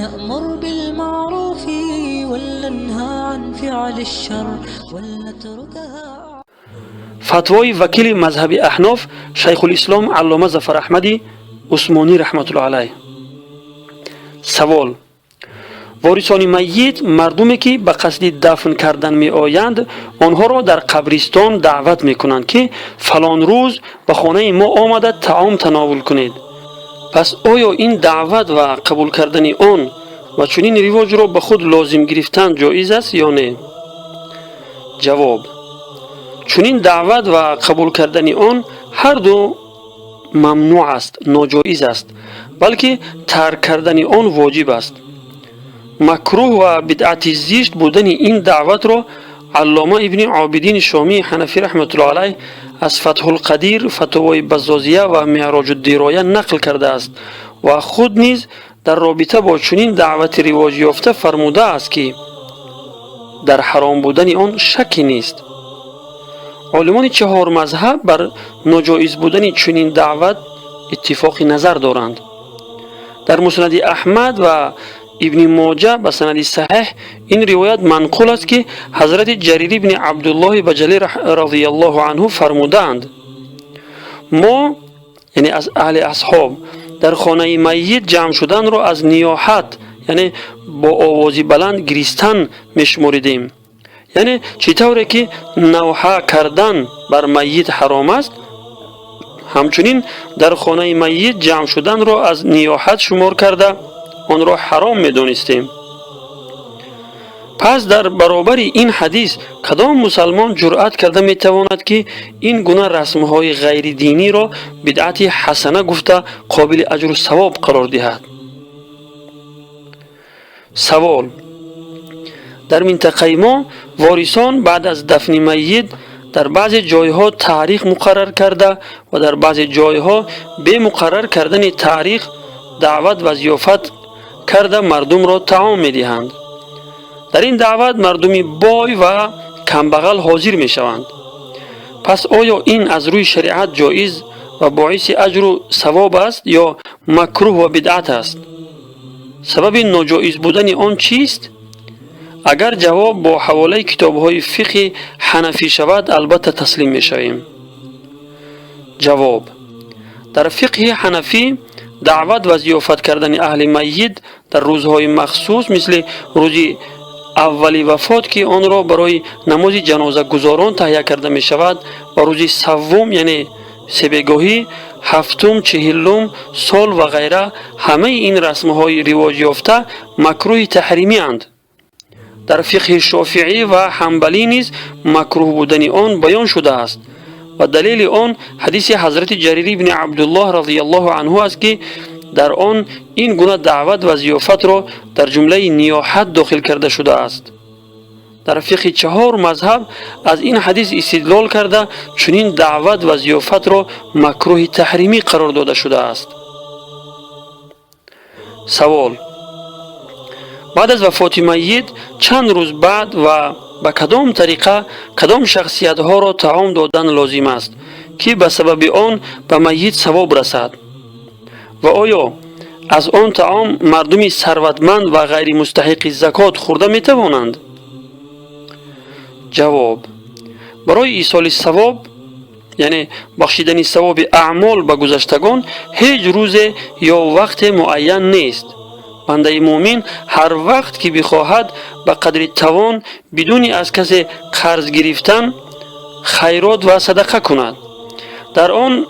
نأمر بالمعروف ولا ننهى عن فعل الشر ولنتركها. فتوای وکیل مذهب احناف شیخ الاسلام علامه ظفر احمدی عثمانی رحمت الله علیه. سوال: وارثان میت مردمی که به قصد دفن کردن می آیند آنها را در قبرستان دعوت می کنند که فلان روز به خانه ما آمده طعام تناول کنید. پس آیا این دعوت و قبول کردن آن و چنین رواج را به خود لازم گرفتن جایز است یا نه؟ جواب: چنین دعوت و قبول کردن آن هر دو ممنوع است، ناجایز است، بلکه ترک کردن آن واجب است. مکروه و بدعت زشت بودن این دعوت را علامه ابن عابدین شامی حنفی رحمت الله علیه از فتح القدیر، فتاوای بزازیه و معراج الدرایه نقل کرده است و خود نیز در رابطه با چنین دعوت رواج یافته فرموده است که در حرام بودن آن شکی نیست. علمان چهار مذهب بر ناجایز بودن چنین دعوت اتفاق نظر دارند. در مسند احمد و ابن ماجه به سند صحیح این روایت منقول است که حضرت جریر ابن عبدالله بجلی رضی الله عنه فرمودند: ما یعنی از اهل اصحاب در خانه میت جمع شدن را از نیاحت یعنی با آوازی بلند گریستن میشماریدیم. یعنی چطوری که نوحه کردن بر میت حرام است، همچنین در خانه میت جمع شدن را از نیاحت شمار کرده آن را حرام می‌دانستیم. پس در برابر این حدیث کدام مسلمان جرأت کرده میتواند که این گونه رسم‌های غیر دینی را بدعت حسنه گفته قابل اجر و ثواب قرار دهد؟ سوال: در منطقه ما وارثان بعد از دفن میت در بعض جایها تاریخ مقرر کرده و در بعض جایها به مقرر کردن تاریخ دعوت و ضیافت کرده مردم را طعام می‌دهند. در این دعوت مردم بای و کمبغل حاضر می‌شوند. پس آیا این از روی شریعت جایز و باعث اجر و ثواب است یا مکروه و بدعت است؟ سبب ناجایز بودن آن چیست؟ اگر جواب با حواله کتاب‌های فقه حنفی شود البته تسلیم می‌شویم. جواب: در فقه حنفی دعوت و ضیافت کردن اهل میت در روزهای مخصوص مثل روز اولی وفات که آن را برای نماز جنازه گزاران تهیه کرده می شود و روز سوم یعنی سبگاهی، هفتم، چهلم، سال و غیره، همه این رسم‌های رواج یافته مکروه تحریمی اند. در فقه شافعی و حنبلی نیز مکروه بودن آن بیان شده است و دلیل آن حدیث حضرت جریر بن عبدالله رضی الله عنه است که در آن این گونه دعوت و ضیافت را در جمله نیاحت داخل کرده شده است. در فقه چهار مذهب از این حدیث استدلال کرده چنین دعوت و ضیافت را مکروه تحریمی قرار داده شده است. سوال: بعد از وفات میت چند روز بعد و به کدام طریقه کدام شخصیت ها را طعام دادن لازم است که به سبب آن به میت ثواب رسد؟ و آیا از آن طعام مردم ثروتمند و غیر مستحق زکات خورده می توانند؟ جواب: برای ایصال ثواب یعنی بخشیدن ثواب اعمال به گذشتگان هیچ روز یا وقت معین نیست. بنده مومن هر وقت که بخواهد به قدر توان بدون از کسی قرض گرفتن خیرات و صدقه کند. در آن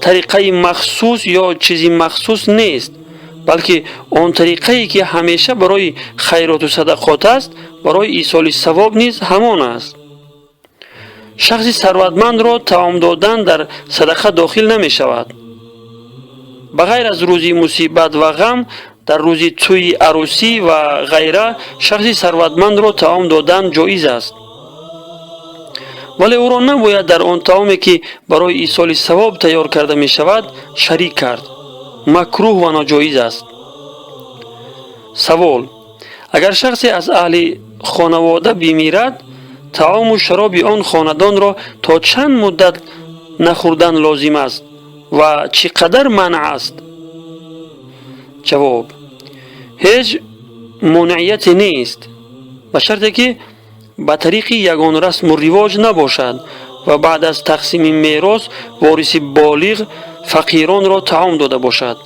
طریقه مخصوص یا چیزی مخصوص نیست، بلکه آن طریقه‌ای که همیشه برای خیرات و صدقات است برای ایصال ثواب نیز همان است. شخصی ثروتمند را طعام دادن در صدقه داخل نمی شود. بغیر از روزی مصیبت و غم در روزی توی عروسی و غیره شخصی ثروتمند را طعام دادن جایز است، ولی او را نباید در آن طعامی که برای ایصال ثواب تیار کرده می شود شریک کرد. مکروه و ناجایز است. سوال: اگر شخصی از اهل خانواده بمیرد طعام و شراب آن خاندان را تا چند مدت نخوردن لازم است و چقدر منع است؟ جواب: هیچ مانعیتی نیست، به شرطی که به طریق یگان رسم و رواج نباشد و بعد از تقسیم میراث وارث بالغ فقیران را طعام داده باشد.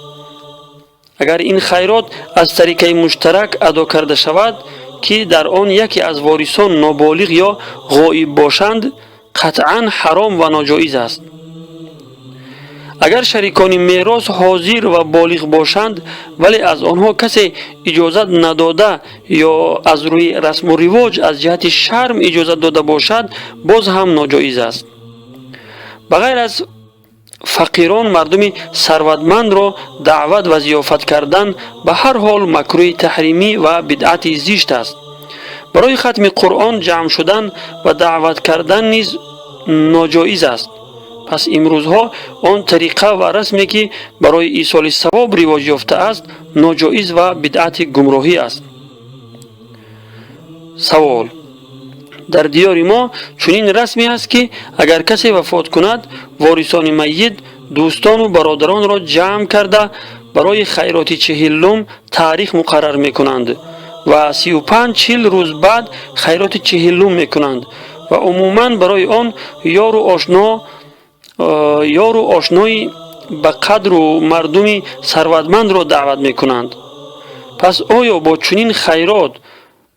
اگر این خیرات از طریق مشترک ادا کرده شود که در آن یکی از وارثان نابالغ یا غایب باشند، قطعا حرام و ناجایز است. اگر شریکان میراث حاضر و بالغ باشند ولی از آنها کسی اجازت نداده یا از روی رسم و رواج از جهت شرم اجازت داده باشد، باز هم ناجایز است. بغیر از فقیران مردم ثروتمند را دعوت و ضیافت کردن به هر حال مکروه تحریمی و بدعت زشت است. برای ختم قرآن جمع شدن و دعوت کردن نیز ناجایز است. پس امروزها آن طریقه و رسمی که برای ایصال ثواب رواج یافته است ناجایز و بدعت گمراهی است. سوال: در دیار ما چنین رسمی است که اگر کسی وفات کند وارثان میت دوستان و برادران را جمع کرده برای خیرات 40 تاریخ مقرر میکنند و 35-40 روز بعد خیرات 40 میکنند و عموما برای آن یار و آشنای به قدر و مردم ثروتمند را دعوت میکنند. پس آیا با چنین خیرات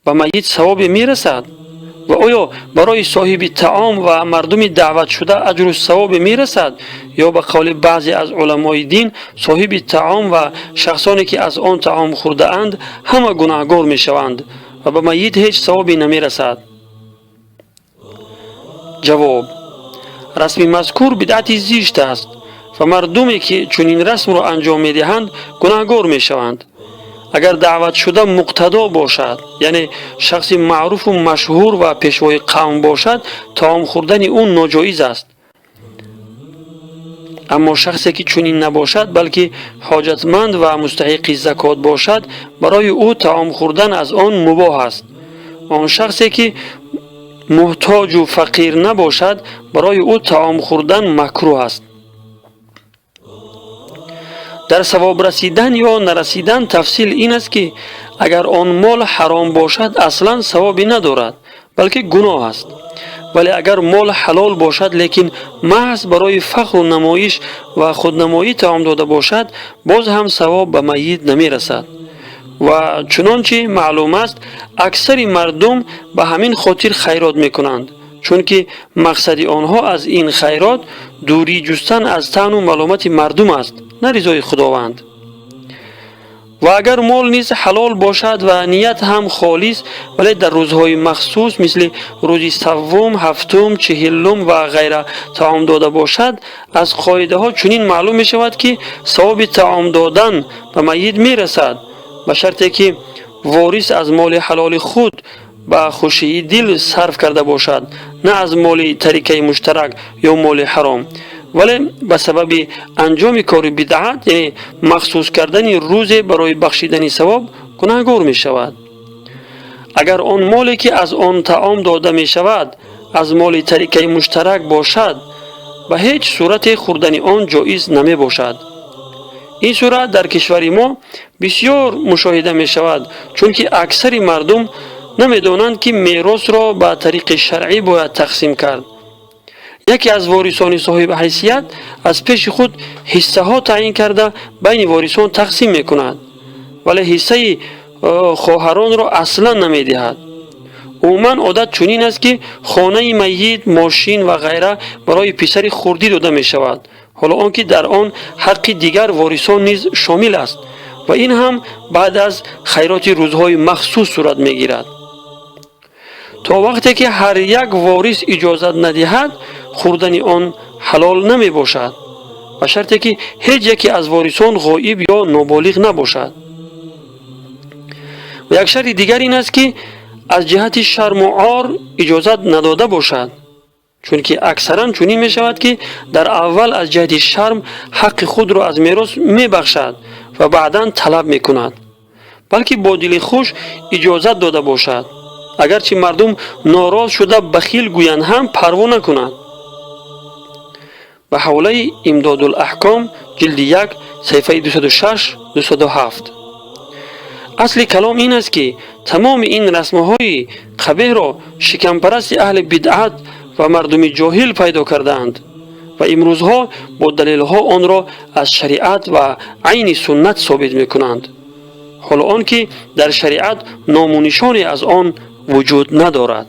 به میت ثواب میرسد؟ و آیا برای صاحب طعام و مردم دعوت شده اجر و ثواب میرسد؟ یا به قول بعضی از علمای دین صاحب طعام و شخصانی که از آن طعام خورده اند همه گناهگار میشوند و به میت هیچ ثوابی نمیرسد؟ جواب: رسم مذکور بدعت زشت است و مردمی که چنین رسم را انجام میدهند گناهگار میشوند. اگر دعوت شده مقتدا باشد، یعنی شخص معروف و مشهور و پیشوای قوم باشد، طعام خوردن اون ناجایز است. اما شخصی که چنین نباشد بلکه حاجتمند و مستحق زکات باشد، برای او طعام خوردن از آن مباح است. آن شخصی که محتاج و فقیر نباشد برای او طعام خوردن مکروه است. در ثواب رسیدن یا نرسیدن تفصیل این است که اگر آن مال حرام باشد اصلا ثوابی ندارد بلکه گناه است، ولی اگر مال حلال باشد لیکن محض برای فخر و نمایش و خودنمایی طعام داده باشد باز هم ثواب به میت نمی رسد. و چنانچه معلوم است اکثر مردم به همین خاطر خیرات میکنند، چون که مقصد آنها از این خیرات دوری جستن از طعن و ملامت مردم است، نه رضای خداوند. و اگر مال نیز حلال باشد و نیت هم خالص ولی در روزهای مخصوص مثل روز سوم، هفتم، 40 و غیره طعام داده باشد، از قاعده ها چنین معلوم می شود که ثواب طعام دادن به میت می رسد، به شرطی که وارث از مال حلال خود به خوشی دل صرف کرده باشد، نه از مال طریقه مشترک یا مال حرام. ولی به سبب انجام کار بدعت، یعنی مخصوص کردن روز برای بخشیدن ثواب، گناهگار می شود. اگر آن مالی که از آن طعام داده می شود از مال طریقه مشترک باشد، به هیچ صورت خوردن آن جایز نمی باشد. این صورت در کشور ما بسیار مشاهده می شود، چون که اکثر مردم نمی دانند که میراث را به طریق شرعی باید تقسیم کرد. یکی از وارثان صاحب حیثیت از پیش خود حصه ها تعیین کرده بین وارثان تقسیم می کند، ولی حصه خواهران را اصلا نمی دهد. عموما عادت چنین است که خانه میت، ماشین و غیره برای پسر خردی داده می شود، حالا آنکه در آن حق دیگر وارثان نیز شامل است و این هم بعد از خیرات روزهای مخصوص صورت می گیرد. تا وقتی که هر یک وارث اجازت ندهد خوردن آن حلال نمی باشد، به شرطی که هیچ یکی از وارثان غایب یا نابالغ نباشد. و یک شرط دیگر این است که از جهت شرم و عار اجازت نداده باشد، چون که اکثرا چنین می شود که در اول از جهت شرم حق خود را از میراث می بخشد و بعدا طلب می کند، بلکه با دل خوش اجازت داده باشد، اگرچه مردم ناراض شده بخیل گویند هم پروا نکند. به حواله امداد الاحکام جلد 1 صفحه 206-207. اصل کلام این است که تمام این رسم‌های قبیح را شکمپرست اهل بدعت و مردم جاهل پیدا کردند و امروزها با دلیل‌ها آن را از شریعت و عین سنت ثابت می‌کنند، حال آنکه در شریعت نام و نشانی از آن وجود ندارد.